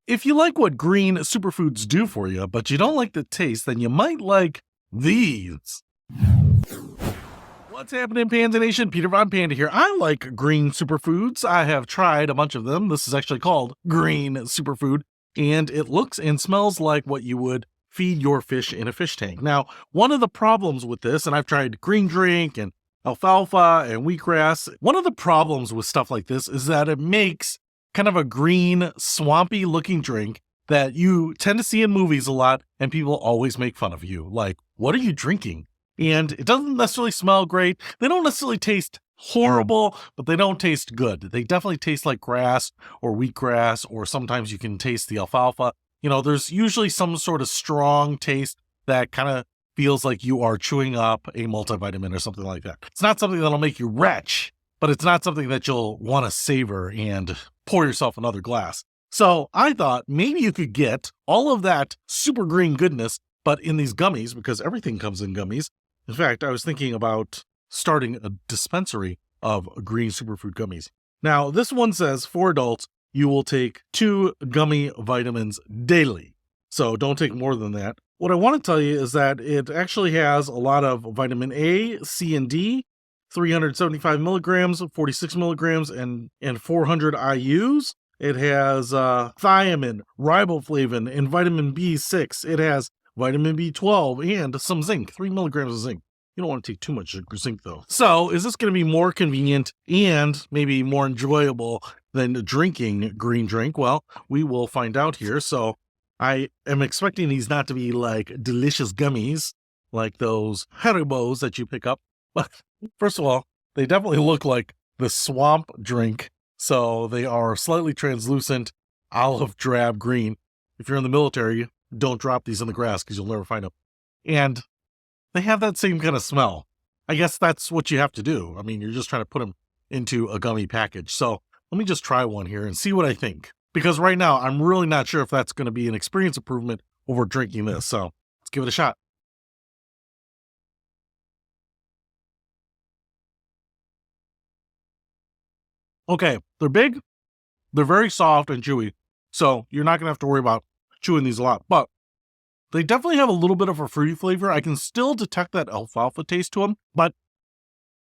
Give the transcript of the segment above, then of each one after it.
If you like what green superfoods do for you, but you don't like the taste, then you might like these. What's happening, Panda Nation? Peter Von Panda here. I like green superfoods. I have tried a bunch of them. This is actually called green superfood, and it looks and smells like what you would feed your fish in a fish tank. Now, one of the problems with this, and I've tried green drink and alfalfa and wheatgrass, one of the problems with stuff like this is that it makes kind of a green, swampy looking drink that you tend to see in movies a lot, and people always make fun of you. Like, what are you drinking? And it doesn't necessarily smell great. They don't necessarily taste horrible, but they don't taste good. They definitely taste like grass or wheatgrass, or sometimes you can taste the alfalfa. You know, there's usually some sort of strong taste that kind of feels like you are chewing up a multivitamin or something like that. It's not something that'll make you retch, but it's not something that you'll want to savor and pour yourself another glass. So I thought maybe you could get all of that super green goodness, but in these gummies, because everything comes in gummies. In fact, I was thinking about starting a dispensary of green superfood gummies. Now, this one says for adults, you will take 2 gummy vitamins daily. So don't take more than that. What I want to tell you is that it actually has a lot of vitamin A, C, and D, 375 milligrams, 46 milligrams, and 400 IUs. It has thiamine, riboflavin, and vitamin B6. It has vitamin B12 and some zinc, 3 milligrams of zinc. You don't want to take too much zinc though. So is this going to be more convenient and maybe more enjoyable than drinking green drink? Well, we will find out here. So I am expecting these not to be like delicious gummies, like those Haribos that you pick up. But first of all, they definitely look like the swamp drink. So they are slightly translucent, olive drab green. If you're in the military, don't drop these in the grass because you'll never find them. And they have that same kind of smell. I guess that's what you have to do. I mean, you're just trying to put them into a gummy package. So let me just try one here and see what I think. Because right now, I'm really not sure if that's going to be an experience improvement over drinking this. So let's give it a shot. Okay, they're big, they're very soft and chewy, so you're not going to have to worry about chewing these a lot, but they definitely have a little bit of a fruity flavor. I can still detect that alfalfa taste to them, but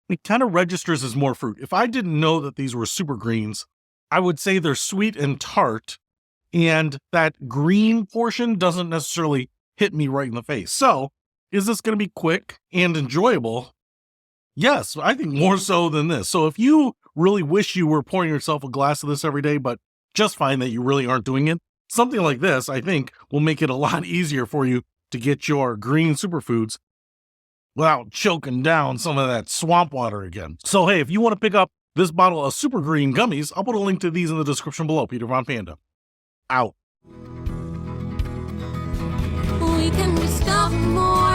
it kind of registers as more fruit. If I didn't know that these were super greens, I would say they're sweet and tart, and that green portion doesn't necessarily hit me right in the face. So, is this going to be quick and enjoyable? Yes, I think more so than this. So if you really wish you were pouring yourself a glass of this every day, but just find that you really aren't doing it, something like this, I think, will make it a lot easier for you to get your green superfoods without choking down some of that swamp water again. So hey, if you want to pick up this bottle of super green gummies, I'll put a link to these in the description below. Peter Von Panda, out. We can stop more